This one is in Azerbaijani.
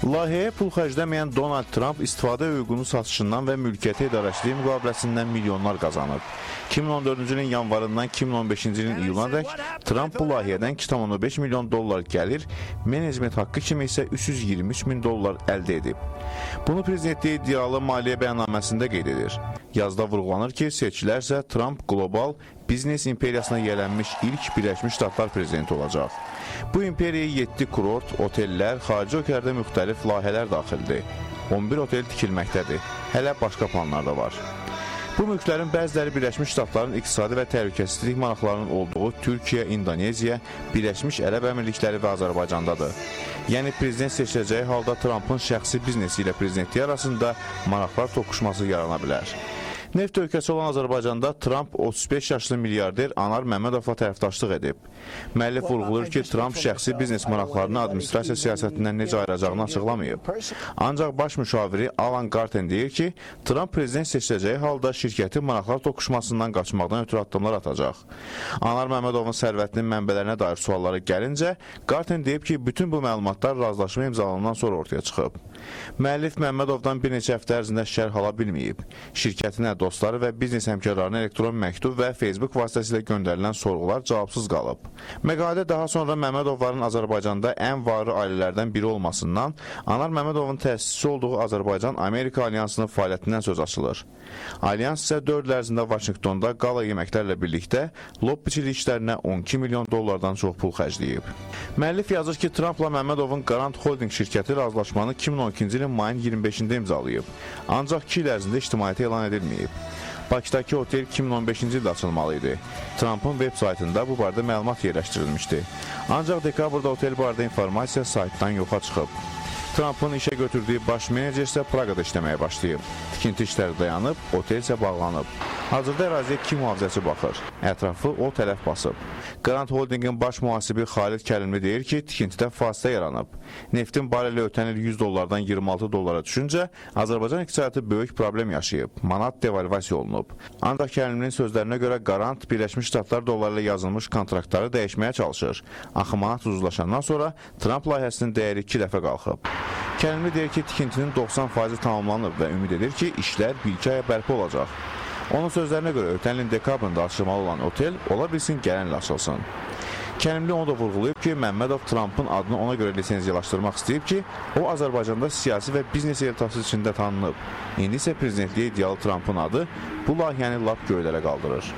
Layihəyə pul xərcləməyən Donald Trump istifadə hüququnu satışından və mülkiyyəti idarəçiliyi müqaviləsindən milyonlar qazanıb. 2014-cü ilin yanvarından 2015-ci ilin iyulunadək Trump bu layihədən 2,5 milyon dollar gəlir, menecment haqqı kimi isə 323 min dollar əldə edib. Bunu prezidentliyi iddialı maliyyə bəyannaməsində qeyd edir. Yazıda vurğulanır ki, seçilərsə Trump qlobal biznes imperiyasına yiyələnmiş ilk Birləşmiş Ştatlar prezidenti olacaq. Bu imperiyaya 7 kurort, otellər, xarici ölkələrdə müxtəlif layihələr daxildir. 11 otel tikilməkdədir. Hələ başqa planlar da var. Bu mülklərin bəziləri Birləşmiş Ştatların iqtisadi və təhlükəsizlik maraqlarının olduğu Türkiyə, İndoneziya, Birləşmiş Ərəb Əmirlikləri və Azərbaycandadır. Yəni prezident seçiləcəyi halda Trumpın şəxsi biznesi ilə prezidentliyi arasında maraqlar toqquşması yarana bilər. Neft ölkəsi olan Azərbaycanda Trump 35 yaşlı milyarder Anar Məmmədovla tərəfdaşlıq edib. Müəllif vurğulayır ki, Trump şəxsi biznes maraqlarını administrasiya siyasətindən necə ayıracağını açıqlamayıb. Ancaq baş müşaviri Alan Garten deyir ki, Trump prezident seçiləcəyi halda şirkətin maraqlar toqquşmasından qaçmaqdan ötürü addımlar atacaq. Anar Məmmədovun sərvətinin mənbələrinə dair suallara gəlincə, Garten deyib ki, bütün bu məlumatlar razılaşma imzalanandan sonra ortaya çıxıb. Müəllif Məmmədovdan bir neçə həftə ərzində şərh ala bilməyib. Şirkətinə, dostları və biznes həmkarlarına elektron məktub və Facebook vasitəsilə göndərilən sorğular cavabsız qalıb. Məqalədə daha sonra Məmmədovların Azərbaycanda ən varlı ailələrdən biri olmasından, Anar Məmmədovun təsisçisi olduğu Azərbaycan-Amerika Alyansının fəaliyyətindən söz açılır. Alyans isə 4 il ərzində Vaşinqtonda qala yeməklərlə birlikdə lobbiçilik işlərinə 12 milyon dollardan çox pul xərcləyib. Müəllif yazır ki, Trumpla Məmmədovun Garant Holding şirkəti razılaşmanı 2012-ci ilin mayın 25-də imzalayıb. Ancaq 2 il ərzində ictimaiyyətə elan edilməyib. Bakıdakı otel 2015-ci ildə açılmalı idi. Trumpın veb saytında bu barədə məlumat yerləşdirilmişdi. Ancaq dekabrda otel barədə informasiya saytdan yoxa çıxıb. Trumpın işə götürdüyü baş menecer isə Praqada işləməyə başlayıb. Tikinti işləri dayanıb, otel isə bağlanıb. Hazırda əraziyə 2 mühafizəçi baxır. Ətrafı o tərəf basıb. Garant Holdingin baş mühasibi Xalid Kərimli deyir ki, tikintidə fasilə yaranıb. Neftin bareli ötən il 100 dollardan 26 dollara düşüncə, Azərbaycan iqtisadiyyatı böyük problem yaşayıb. Manat devalvasiya olunub. Ancaq Kərimlinin sözlərinə görə Garant Birləşmiş Ştatlar dolları ilə yazılmış kontraktları dəyişməyə çalışır. Axı manat uzlaşandan sonra Trump layihəsinin dəyəri 2 dəfə qalxıb. Kərimli deyir ki, tikintinin 90% tamamlanıb və ümid edir ki, işlər 1-2 aya bərpa olacaq. Onun sözlərinə görə ötən ilin dekabrında açılmalı olan otel ola bilsin gələn il açılsın. Kərimli onu da vurğulayıb ki, Məmmədov Trumpın adını ona görə lisenziyalaşdırmaq istəyib ki, o Azərbaycanda siyasi və biznes elitası içində tanınıb. İndi isə prezidentliyə iddialı Trumpın adı bu layihəni lap göylərə qaldırır.